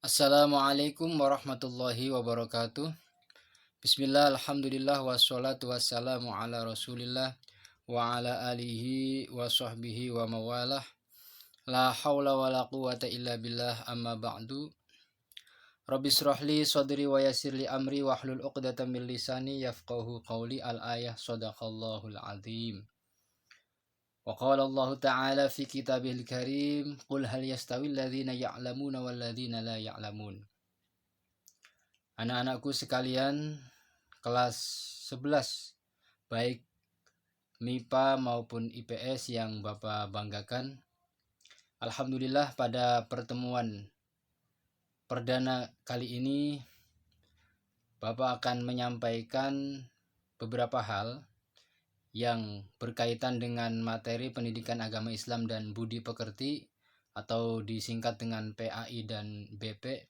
Assalamualaikum warahmatullahi wabarakatuh. Bismillah, alhamdulillah, wassalatu wassalamu ala rasulillah wa ala alihi wa sahbihi wa mawalah. La hawla wa la quwata illa billah, amma ba'du. Rabbi srahli sadri wa yassirli amri wa hlul uqdatan min lisani yafqahu qawli. Al-ayah sadaqallahul azim. Wa qala Allah ta'ala fi kitabihil karim, qul hal yastawil ladhina ya'lamuna wal ladhina la ya'lamun. Anak-anakku sekalian, kelas 11, baik MIPA maupun IPS yang Bapak banggakan. Alhamdulillah, pada pertemuan perdana kali ini Bapak akan menyampaikan beberapa hal yang berkaitan dengan materi pendidikan agama Islam dan budi pekerti atau disingkat dengan PAI dan BP.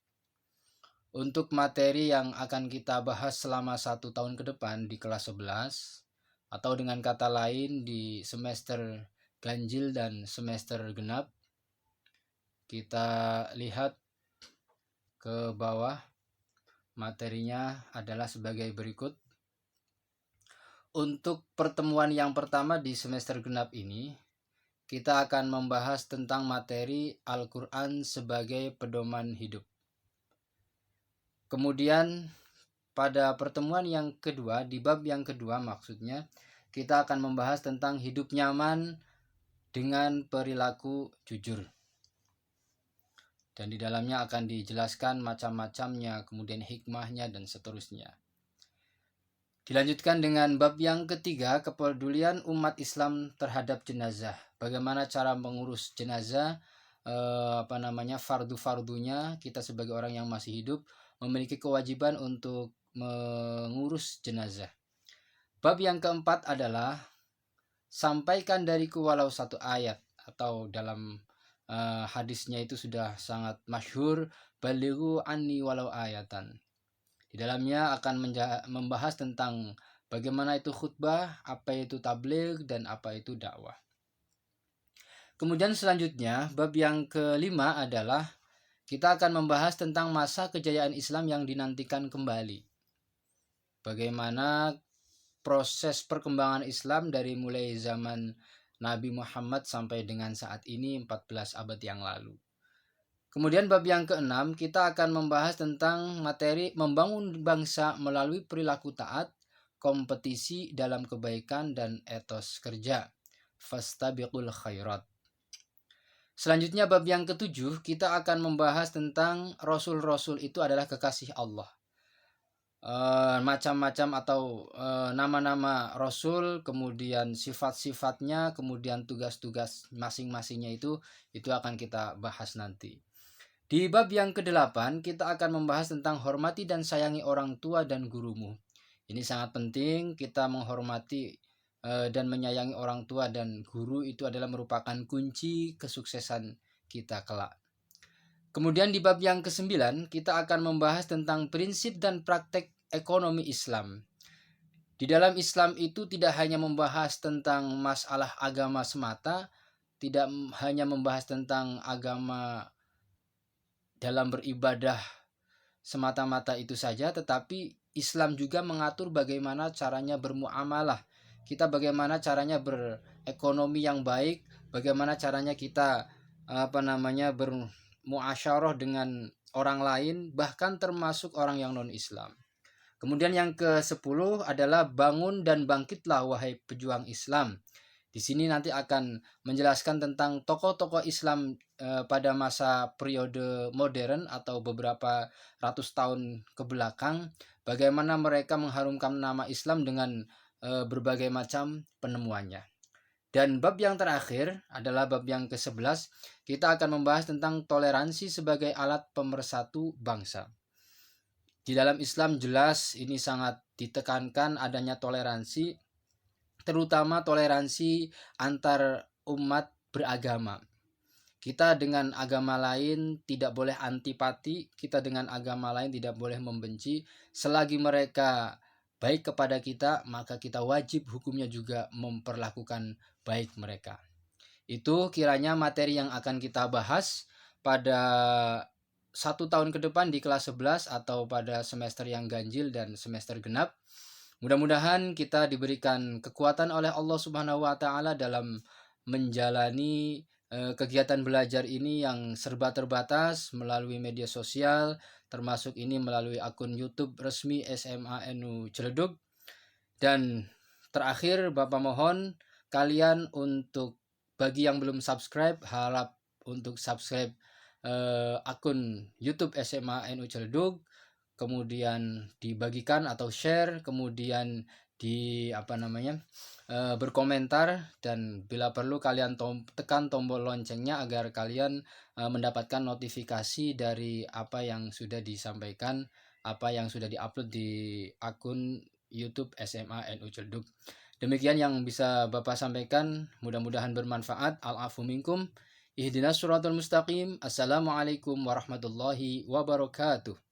Untuk materi yang akan kita bahas selama 1 tahun ke depan di kelas 11, atau dengan kata lain di semester ganjil dan semester genap, kita lihat ke bawah. Materinya adalah sebagai berikut. Untuk pertemuan yang pertama di semester genap ini, kita akan membahas tentang materi Al-Quran sebagai pedoman hidup. Kemudian pada pertemuan yang kedua, di bab yang kedua maksudnya, kita akan membahas tentang hidup nyaman dengan perilaku jujur. Dan di dalamnya akan dijelaskan macam-macamnya, kemudian hikmahnya dan seterusnya. Dilanjutkan dengan bab yang ketiga, kepedulian umat Islam terhadap jenazah. Bagaimana cara mengurus jenazah, fardu-fardunya. Kita sebagai orang yang masih hidup memiliki kewajiban untuk mengurus jenazah. Bab yang keempat adalah sampaikan dariku walau 1 ayat, atau dalam hadisnya itu sudah sangat masyhur, balighu anni walau ayatan. Di dalamnya akan membahas tentang bagaimana itu khutbah, apa itu tabligh, dan apa itu dakwah. Kemudian selanjutnya, bab yang kelima adalah kita akan membahas tentang masa kejayaan Islam yang dinantikan kembali. Bagaimana proses perkembangan Islam dari mulai zaman Nabi Muhammad sampai dengan saat ini, 14 abad yang lalu. Kemudian bab yang keenam, kita akan membahas tentang materi membangun bangsa melalui perilaku taat, kompetisi dalam kebaikan, dan etos kerja. Fastabiqul khairat. Selanjutnya bab yang ketujuh, kita akan membahas tentang Rasul-Rasul itu adalah kekasih Allah. Macam-macam atau nama-nama Rasul, kemudian sifat-sifatnya, kemudian tugas-tugas masing-masingnya itu akan kita bahas nanti. Di bab yang ke-8, kita akan membahas tentang hormati dan sayangi orang tua dan gurumu. Ini sangat penting, kita menghormati dan menyayangi orang tua dan guru itu adalah merupakan kunci kesuksesan kita kelak. Kemudian di bab yang ke-9, kita akan membahas tentang prinsip dan praktek ekonomi Islam. Di dalam Islam itu tidak hanya membahas tentang masalah agama semata, tidak hanya membahas tentang agama dalam beribadah semata-mata itu saja, tetapi Islam juga mengatur bagaimana caranya bermuamalah. Kita bagaimana caranya berekonomi yang baik, bagaimana caranya kita bermuasyarah dengan orang lain, bahkan termasuk orang yang non-Islam. Kemudian yang ke-10 adalah bangun dan bangkitlah wahai pejuang Islam. Di sini nanti akan menjelaskan tentang tokoh-tokoh Islam pada masa periode modern atau beberapa ratus tahun ke belakang, bagaimana mereka mengharumkan nama Islam dengan berbagai macam penemuannya. Dan bab yang terakhir adalah bab yang ke-11, kita akan membahas tentang toleransi sebagai alat pemersatu bangsa. Di dalam Islam jelas ini sangat ditekankan adanya toleransi, terutama toleransi antar umat beragama. Kita dengan agama lain tidak boleh antipati, kita dengan agama lain tidak boleh membenci. Selagi mereka baik kepada kita, maka kita wajib hukumnya juga memperlakukan baik mereka. Itu kiranya materi yang akan kita bahas pada 1 tahun ke depan di kelas 11 atau pada semester yang ganjil dan semester genap. Mudah-mudahan kita diberikan kekuatan oleh Allah Subhanahu wa taala dalam menjalani kegiatan belajar ini yang serba terbatas melalui media sosial, termasuk ini melalui akun YouTube resmi SMA NU Ciledug. Dan terakhir, Bapak mohon kalian untuk, bagi yang belum subscribe, harap untuk subscribe akun YouTube SMA NU Ciledug, kemudian dibagikan atau share, kemudian berkomentar, dan bila perlu kalian tekan tombol loncengnya agar kalian mendapatkan notifikasi dari apa yang sudah disampaikan, apa yang sudah diupload di akun YouTube SMA NU Ciledug. Demikian yang bisa Bapak sampaikan, mudah-mudahan bermanfaat. Al-afu minkum. Ihdinas siratal mustaqim. Assalamualaikum warahmatullahi wabarakatuh.